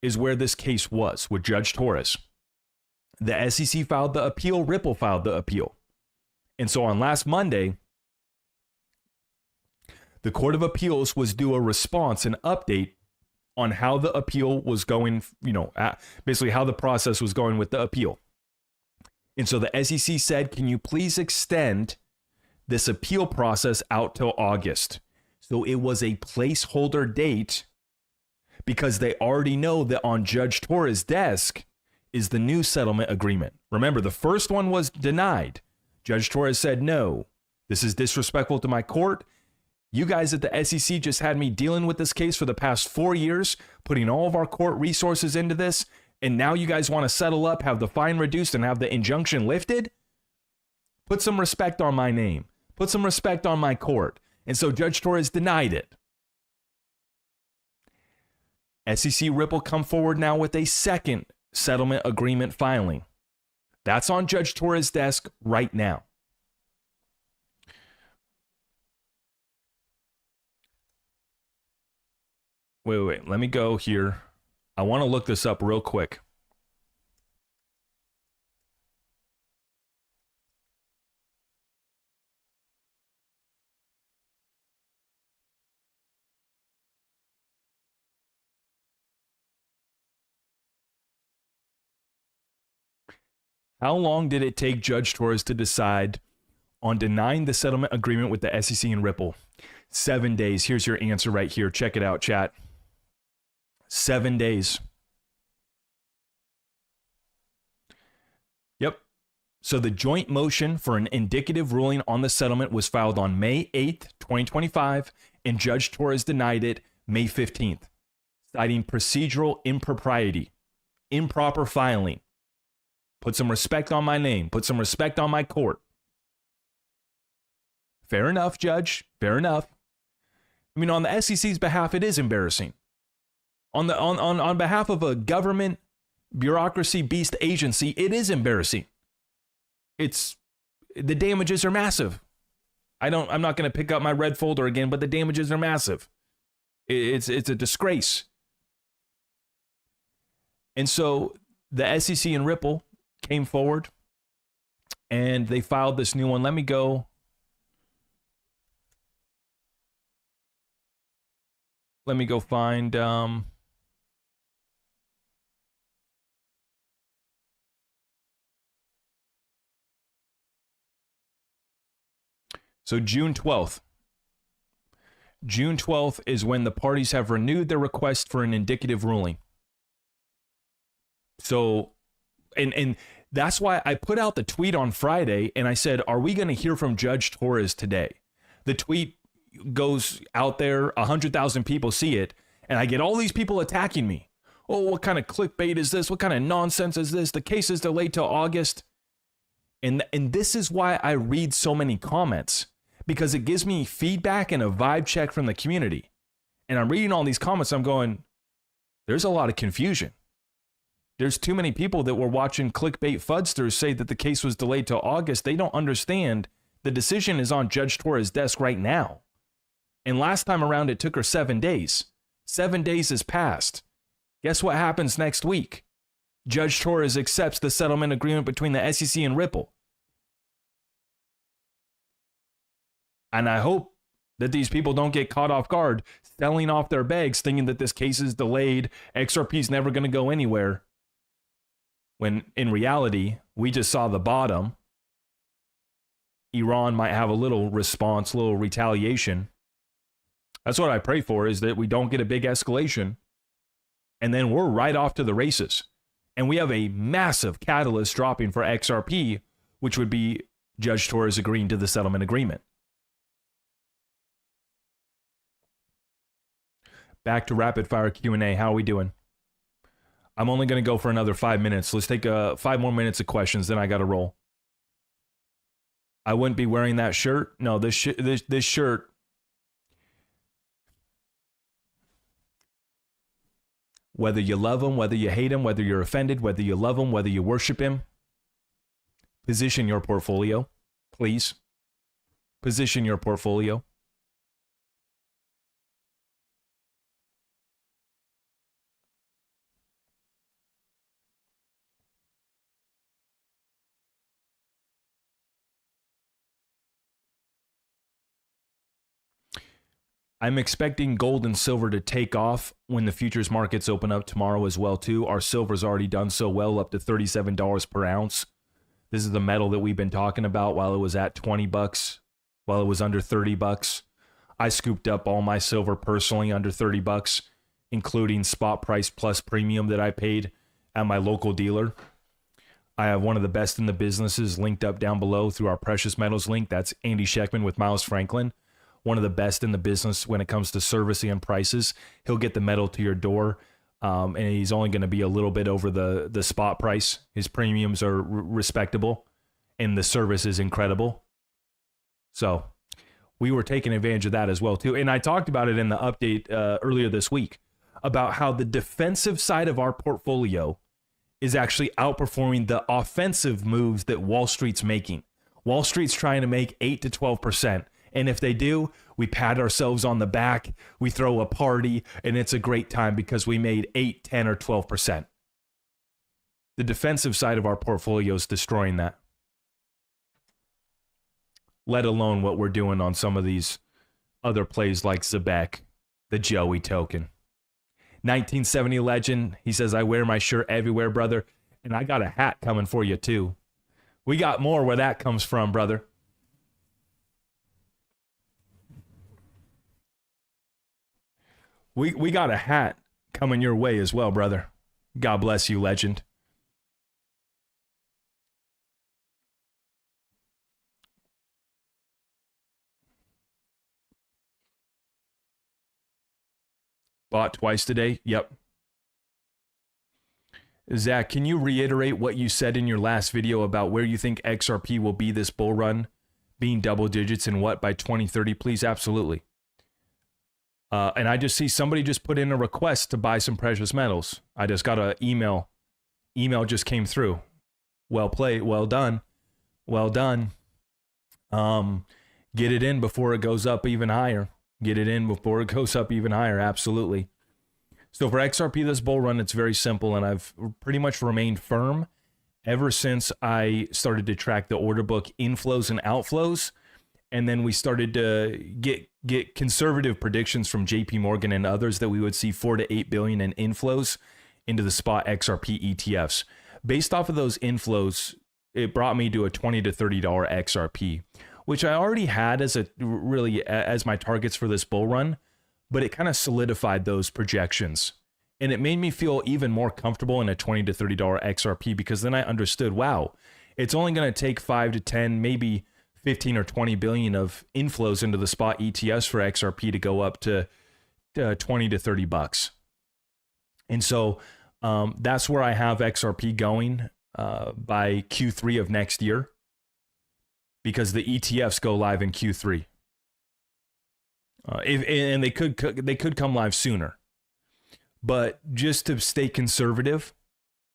is where this case was with Judge Torres. The SEC filed the appeal, Ripple filed the appeal. And so on last Monday, the Court of Appeals was due a response, an update on how the appeal was going, basically how the process was going with the appeal. And so the SEC said, can you please extend this appeal process out till August? So it was a placeholder date because they already know that on Judge Torres' desk is the new settlement agreement. Remember, the first one was denied. Judge Torres said, no, this is disrespectful to my court. You guys at the SEC just had me dealing with this case for the past 4 years, putting all of our court resources into this, and now you guys want to settle up, have the fine reduced, and have the injunction lifted? Put some respect on my name. Put some respect on my court. And so Judge Torres denied it. SEC Ripple come forward now with a second settlement agreement filing. That's on Judge Torres' desk right now. Wait. Let me go here. I want to look this up real quick. How long did it take Judge Torres to decide on denying the settlement agreement with the SEC and Ripple? 7 days. Here's your answer right here. Check it out, chat. 7 days. Yep. So the joint motion for an indicative ruling on the settlement was filed on May 8th, 2025, and Judge Torres denied it May 15th, citing procedural impropriety, improper filing. Put some respect on my name. Put some respect on my court. Fair enough, Judge. Fair enough. I mean, on the SEC's behalf, it is embarrassing. On behalf of a government bureaucracy beast agency, it is embarrassing. The damages are massive. I'm not going to pick up my red folder again, but the damages are massive. It's a disgrace. And so the SEC and Ripple came forward and they filed this new one. Let me go. Find so June 12th. June 12th is when the parties have renewed their request for an indicative ruling. So, and that's why I put out the tweet on Friday and I said, are we going to hear from Judge Torres today? The tweet goes out there, 100,000 people see it, and I get all these people attacking me. Oh, what kind of clickbait is this? What kind of nonsense is this? The case is delayed till August. And this is why I read so many comments, because it gives me feedback and a vibe check from the community. And I'm reading all these comments, I'm going, there's a lot of confusion. There's too many people that were watching clickbait fudsters say that the case was delayed till August. They don't understand the decision is on Judge Torres' desk right now. And last time around, it took her 7 days. 7 days has passed. Guess what happens next week? Judge Torres accepts the settlement agreement between the SEC and Ripple. And I hope that these people don't get caught off guard, selling off their bags, thinking that this case is delayed, XRP is never going to go anywhere. When in reality, we just saw the bottom. Iran might have a little response, a little retaliation. That's what I pray for, is that we don't get a big escalation and then we're right off to the races. And we have a massive catalyst dropping for XRP, which would be Judge Torres agreeing to the settlement agreement. Back to rapid fire Q&A. How are we doing? I'm only going to go for another 5 minutes. Let's take 5 more minutes of questions, then I got to roll. I wouldn't be wearing that shirt. No, this shirt. Whether you love him, whether you hate him, whether you're offended, whether you love him, whether you worship him, position your portfolio, please. Position your portfolio. I'm expecting gold and silver to take off when the futures markets open up tomorrow as well too. Our silver's already done so well, up to $37 per ounce. This is the metal that we've been talking about while it was at 20 bucks, while it was under 30 bucks. I scooped up all my silver personally under 30 bucks, including spot price plus premium that I paid at my local dealer. I have one of the best in the businesses linked up down below through our precious metals link. That's Andy Sheckman with Miles Franklin. One of the best in the business when it comes to servicing and prices. He'll get the metal to your door, and he's only going to be a little bit over the spot price. His premiums are respectable, and the service is incredible. So we were taking advantage of that as well too. And I talked about it in the update earlier this week about how the defensive side of our portfolio is actually outperforming the offensive moves that Wall Street's making. Wall Street's trying to make 8 to 12%. And if they do, we pat ourselves on the back, we throw a party, and it's a great time because we made 8, 10, or 12%. The defensive side of our portfolio is destroying that. Let alone what we're doing on some of these other plays like Zebek, the Joey token. 1970 legend, he says, I wear my shirt everywhere, brother. And I got a hat coming for you too. We got more where that comes from, brother. We got a hat coming your way as well, brother. God bless you, legend. Bought twice today? Yep. Zach, can you reiterate what you said in your last video about where you think XRP will be this bull run, being double digits and what by 2030, please? Absolutely. And I just see somebody just put in a request to buy some precious metals. I just got an email. Email just came through. Well played. Well done. Well done. Get it in before it goes up even higher. Get it in before it goes up even higher. Absolutely. So for XRP, this bull run, it's very simple. And I've pretty much remained firm ever since I started to track the order book inflows and outflows. And then we started to get conservative predictions from JP Morgan and others that we would see 4 to 8 billion in inflows into the spot XRP ETFs. Based off of those inflows, it brought me to a $20 to $30 XRP, which I already had as my targets for this bull run, but it kind of solidified those projections. And it made me feel even more comfortable in a $20 to $30 XRP because then I understood, wow, it's only going to take 5 to 10, maybe 15 or 20 billion of inflows into the spot ETFs for XRP to go up to 20 to 30 bucks. And so that's where I have XRP going by Q3 of next year because the ETFs go live in Q3. And they could come live sooner. But just to stay conservative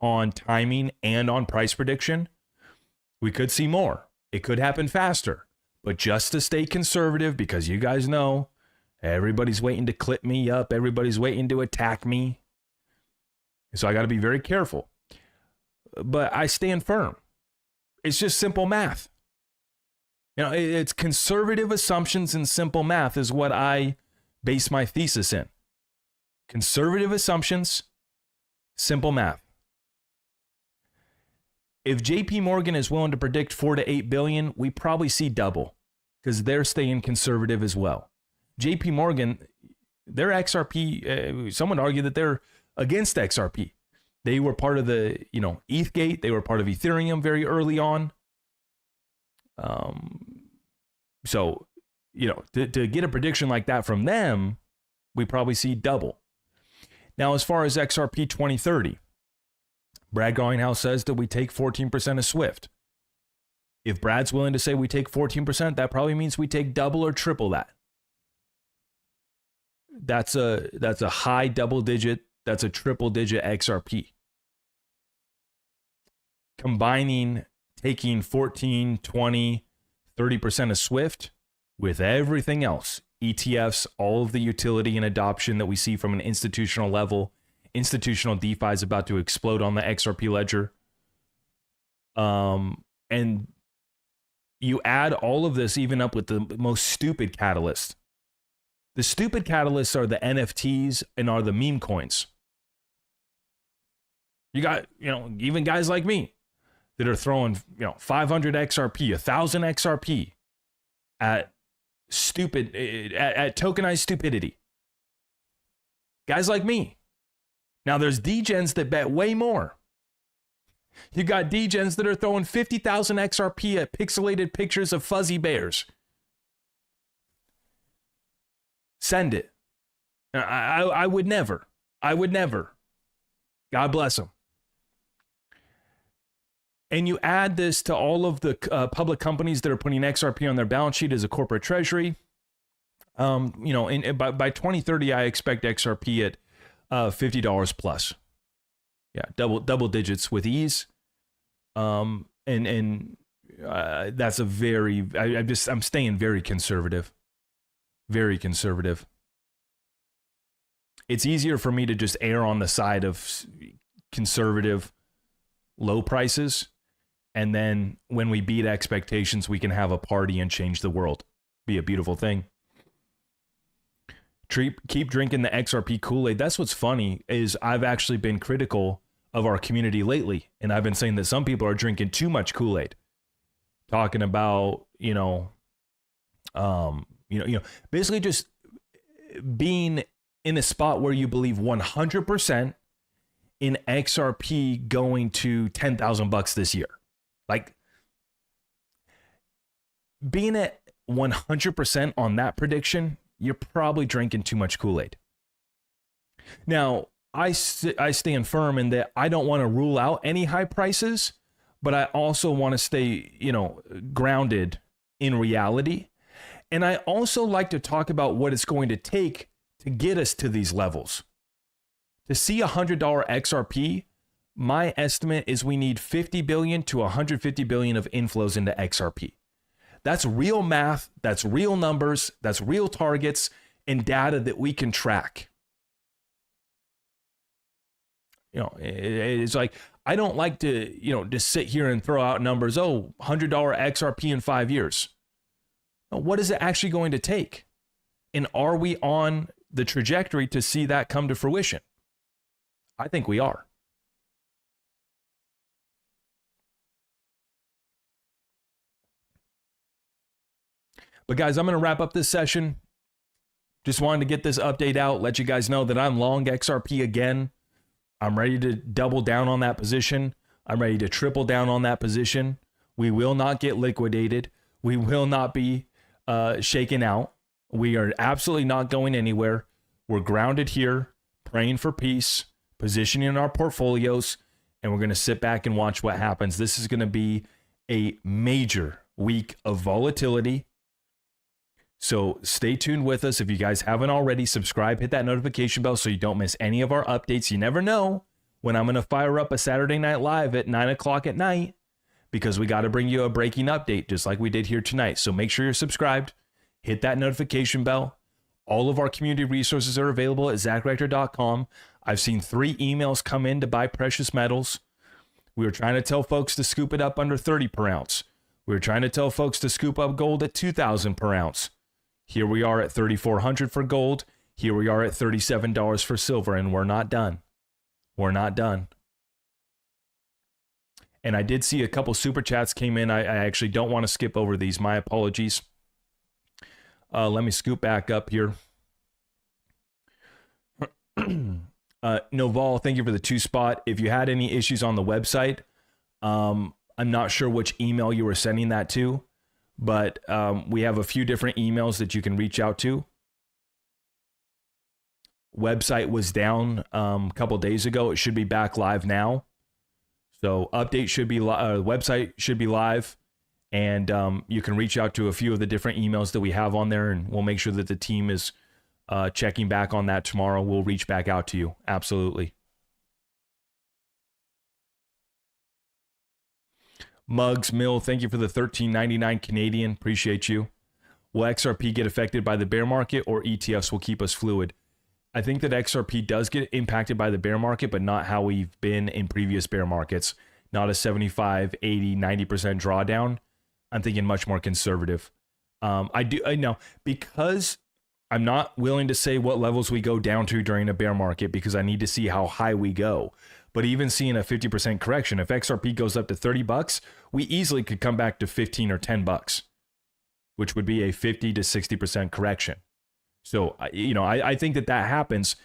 on timing and on price prediction, we could see more. It could happen faster, but just to stay conservative, because you guys know everybody's waiting to clip me up. Everybody's waiting to attack me. So I got to be very careful, but I stand firm. It's just simple math. You know, it's conservative assumptions and simple math is what I base my thesis in. Conservative assumptions, simple math. If JP Morgan is willing to predict 4 to 8 billion, we probably see double because they're staying conservative as well. JP Morgan, their XRP, some would argue that they're against XRP. They were part of the, ETHgate. They were part of Ethereum very early on. So, to get a prediction like that from them, we probably see double. Now, as far as XRP 2030, Brad Garlinghouse says that we take 14% of Swift. If Brad's willing to say we take 14%, that probably means we take double or triple that. That's a high double digit. That's a triple digit XRP. Combining taking 14, 20, 30% of Swift with everything else, ETFs, all of the utility and adoption that we see from an institutional level. Institutional DeFi is about to explode on the XRP ledger. And you add all of this even up with the most stupid catalyst. The stupid catalysts are the NFTs and are the meme coins. You got, even guys like me that are throwing, 500 XRP, 1,000 XRP at tokenized stupidity. Guys like me. Now there's degens that bet way more. You got degens that are throwing 50,000 XRP at pixelated pictures of fuzzy bears. Send it. I would never. I would never. God bless them. And you add this to all of the public companies that are putting XRP on their balance sheet as a corporate treasury. By 2030, I expect XRP at $50 plus. Yeah, double digits with ease. That's a very. I'm staying very conservative. Very conservative. It's easier for me to just err on the side of conservative low prices. And then when we beat expectations, we can have a party and change the world. Be a beautiful thing. Keep drinking the XRP Kool-Aid. That's what's funny is I've actually been critical of our community lately. And I've been saying that some people are drinking too much Kool-Aid. Talking about, basically just being in a spot where you believe 100% in XRP going to $10,000 this year. Like being at 100% on that prediction, you're probably drinking too much Kool-Aid. Now, I stand firm in that I don't want to rule out any high prices, but I also want to stay, grounded in reality. And I also like to talk about what it's going to take to get us to these levels. To see $100 XRP, my estimate is we need 50 billion to 150 billion of inflows into XRP. That's real math, that's real numbers, that's real targets and data that we can track. It's like, I don't like to, just sit here and throw out numbers. $100 XRP in 5 years. What is it actually going to take? And are we on the trajectory to see that come to fruition? I think we are. But guys, I'm going to wrap up this session. Just wanted to get this update out, let you guys know that I'm long XRP again. I'm ready to double down on that position. I'm ready to triple down on that position. We will not get liquidated. We will not be shaken out. We are absolutely not going anywhere. We're grounded here, praying for peace, positioning our portfolios, and we're going to sit back and watch what happens. This is going to be a major week of volatility. So stay tuned with us. If you guys haven't already, subscribe, hit that notification bell so you don't miss any of our updates. You never know when I'm going to fire up a Saturday Night Live at 9 o'clock at night, because we got to bring you a breaking update just like we did here tonight. So make sure you're subscribed, hit that notification bell. All of our community resources are available at zachrector.com. I've seen 3 emails come in to buy precious metals. We were trying to tell folks to scoop it up under 30 per ounce. We were trying to tell folks to scoop up gold at 2,000 per ounce. Here we are at 3,400 for gold. Here we are at $37 for silver, and we're not done. We're not done. And I did see a couple super chats came in. I actually don't want to skip over these. My apologies. Let me scoop back up here. Noval, thank you for the 2 spot. If you had any issues on the website, I'm not sure which email you were sending that to, but we have a few different emails that you can reach out to. Website was down a couple days ago. It should be back live now. So update should be website should be live, and you can reach out to a few of the different emails that we have on there, and we'll make sure that the team is checking back on that tomorrow. We'll reach back out to you. Absolutely. Mugs Mill, thank you for the $13.99 Canadian. Appreciate you. Will XRP get affected by the bear market, or ETFs will keep us fluid? I think that XRP does get impacted by the bear market, but not how we've been in previous bear markets. Not a 75, 80, 90% drawdown. I'm thinking much more conservative. I know, because I'm not willing to say what levels we go down to during a bear market, because I need to see how high we go. But even seeing a 50% correction, if XRP goes up to $30, we easily could come back to 15 or $10, which would be a 50 to 60% correction. So, I think that happens,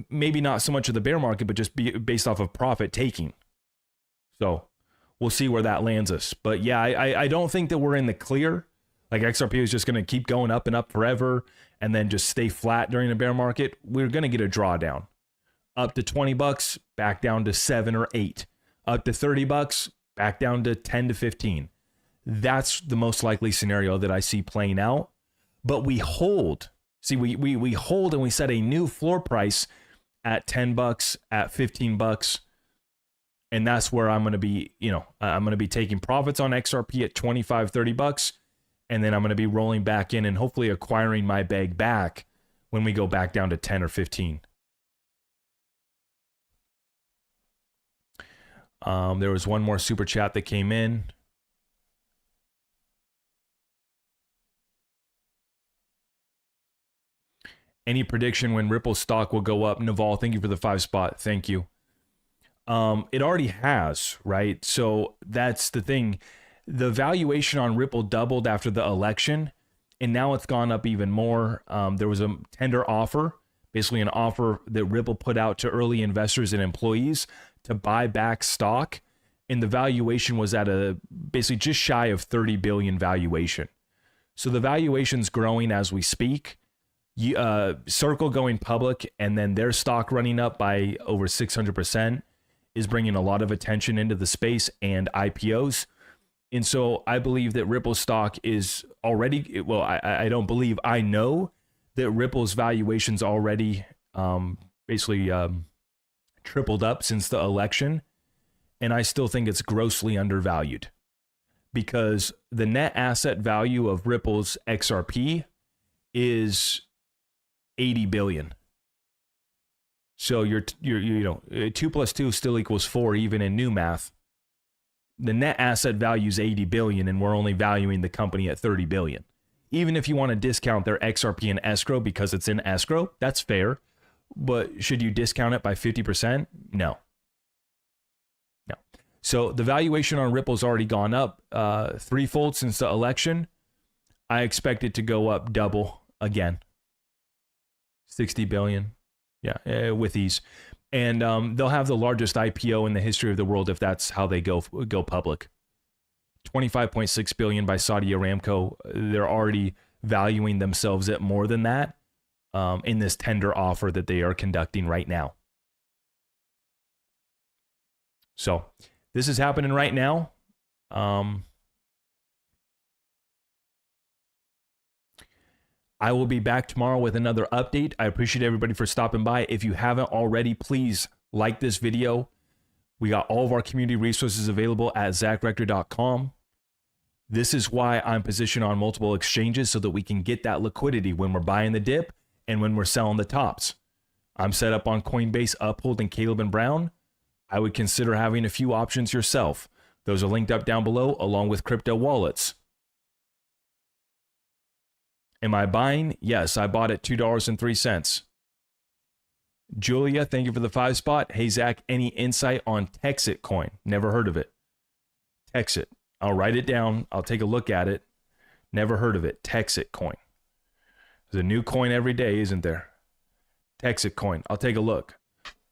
maybe not so much of the bear market, but just based off of profit taking. So we'll see where that lands us. But yeah, I don't think that we're in the clear. Like XRP is just going to keep going up and up forever and then just stay flat during a bear market. We're going to get a drawdown. Up to $20, back down to 7 or 8. Up to $30, back down to 10 to 15. That's the most likely scenario that I see playing out. But we hold. See, we hold and we set a new floor price at $10, at $15, and that's where I'm going to be, I'm going to be taking profits on XRP at $25, $30, and then I'm going to be rolling back in and hopefully acquiring my bag back when we go back down to 10 or 15. There was one more super chat that came in. Any prediction when Ripple stock will go up? Naval, thank you for the 5 spot. Thank you. It already has, right? So that's the thing. The valuation on Ripple doubled after the election, and now it's gone up even more. There was a tender offer, basically an offer that Ripple put out to early investors and employees to buy back stock, and the valuation was at basically just shy of 30 billion valuation. So the valuation's growing as we speak. Circle going public and then their stock running up by over 600% is bringing a lot of attention into the space and IPOs. And so I believe that Ripple stock is already, well, I don't believe, I know that Ripple's valuation's already basically tripled up since the election. And I still think it's grossly undervalued, because the net asset value of Ripple's XRP is 80 billion. So you're 2 plus 2 still equals 4, even in new math. The net asset value is 80 billion, and we're only valuing the company at 30 billion. Even if you want to discount their XRP in escrow because it's in escrow, that's fair. But should you discount it by 50%? No. So the valuation on Ripple's already gone up threefold since the election. I expect it to go up double again. 60 billion. Yeah, with ease. And they'll have the largest IPO in the history of the world if that's how they go public. 25.6 billion by Saudi Aramco. They're already valuing themselves at more than that in this tender offer that they are conducting right now. So this is happening right now. I will be back tomorrow with another update. I appreciate everybody for stopping by. If you haven't already, please like this video. We got all of our community resources available at zachrector.com. This is why I'm positioned on multiple exchanges, so that we can get that liquidity when we're buying the dip and when we're selling the tops. I'm set up on Coinbase, Uphold, and Caleb and Brown. I would consider having a few options yourself. Those are linked up down below, along with crypto wallets. Am I buying? Yes, I bought at $2.03. Julia, thank you for the 5 spot. Hey, Zach, any insight on Texit coin? Never heard of it. Texit. I'll write it down. I'll take a look at it. Never heard of it. Texit coin. There's a new coin every day, isn't there? Texit coin. I'll take a look.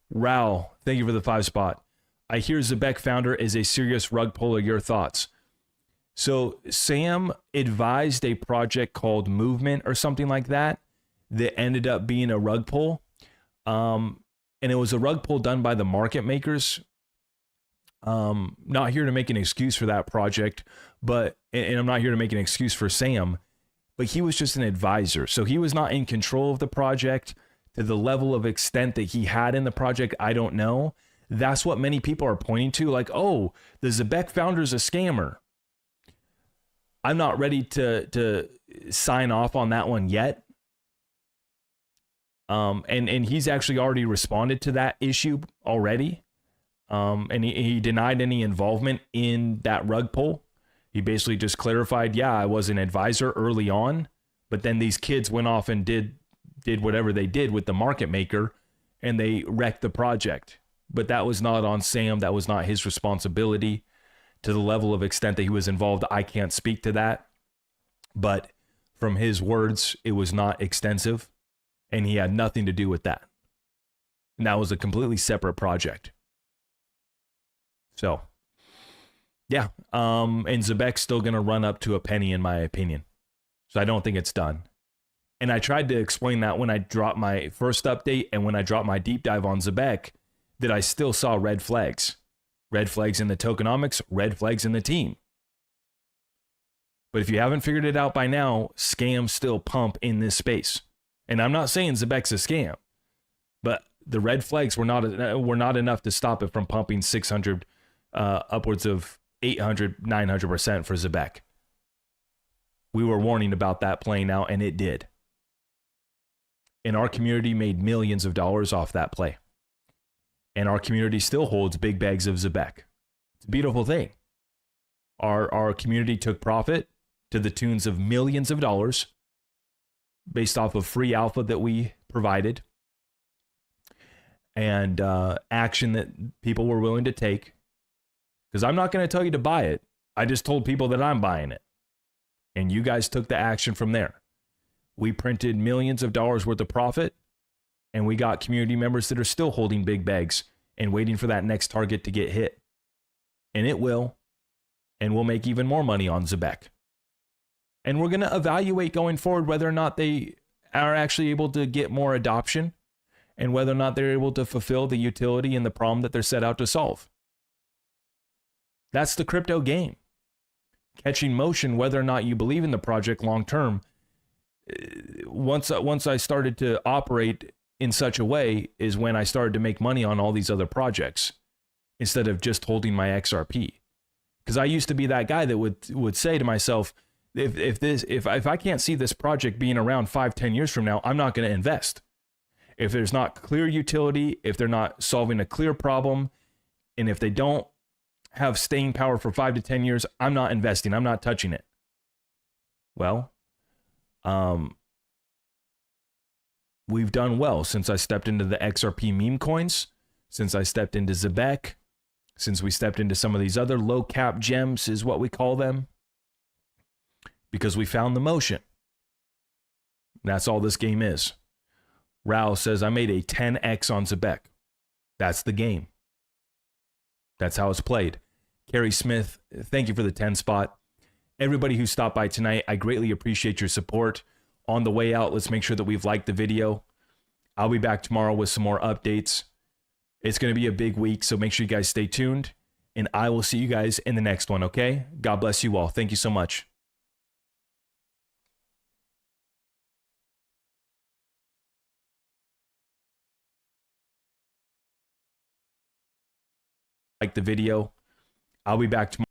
Rao, thank you for the 5 spot. I hear Zebek founder is a serious rug puller. Your thoughts? So Sam advised a project called Movement or something like that ended up being a rug pull. And it was a rug pull done by the market makers. Not here to make an excuse for that project, but, and I'm not here to make an excuse for Sam, but he was just an advisor. So he was not in control of the project to the level of extent that he had in the project. I don't know. That's what many people are pointing to. Like, oh, the Zebek founder is a scammer. I'm not ready to sign off on that one yet. And he's actually already responded to that issue already. And he denied any involvement in that rug pull. He basically just clarified, yeah, I was an advisor early on, but then these kids went off and did whatever they did with the market maker, and they wrecked the project. But that was not on Sam. That was not his responsibility. To the level of extent that he was involved, I can't speak to that. But from his words, it was not extensive, and he had nothing to do with that. And that was a completely separate project. So, yeah. And Zebek's still going to run up to a penny, in my opinion. So I don't think it's done. And I tried to explain that when I dropped my first update and when I dropped my deep dive on Zebek, that I still saw red flags. Red flags in the tokenomics, red flags in the team. But if you haven't figured it out by now, scams still pump in this space. And I'm not saying Zebek's a scam, but the red flags were not enough to stop it from pumping 600, upwards of 800, 900% for Zebek. We were warning about that playing out, and it did. And our community made millions of dollars off that play. And our community still holds big bags of Zebek. It's a beautiful thing. Our community took profit to the tunes of millions of dollars based off of free alpha that we provided and action that people were willing to take. Because I'm not going to tell you to buy it. I just told people that I'm buying it. And you guys took the action from there. We printed millions of dollars worth of profit. And we got community members that are still holding big bags and waiting for that next target to get hit. And it will. And we'll make even more money on Zebek. And we're going to evaluate going forward whether or not they are actually able to get more adoption and whether or not they're able to fulfill the utility and the problem that they're set out to solve. That's the crypto game. Catching motion, whether or not you believe in the project long term. Once I started to operate in such a way is when I started to make money on all these other projects instead of just holding my XRP. Because I used to be that guy that would say to myself, if I can't see this project being around 5-10 years from now, I'm not going to invest. If there's not clear utility, if they're not solving a clear problem, and if they don't have staying power for 5 to 10 years, I'm not investing. I'm not touching it. Well, we've done well since I stepped into the XRP meme coins, since I stepped into Zebek, since we stepped into some of these other low cap gems is what we call them, because we found the motion. That's all this game is. Rao says, I made a 10x on Zebek. That's the game. That's how it's played. Carrie Smith, thank you for the 10 spot. Everybody who stopped by tonight, I greatly appreciate your support. On the way out, let's make sure that we've liked the video. I'll be back tomorrow with some more updates. It's going to be a big week, so make sure you guys stay tuned. And I will see you guys in the next one, okay? God bless you all. Thank you so much. Like the video. I'll be back tomorrow.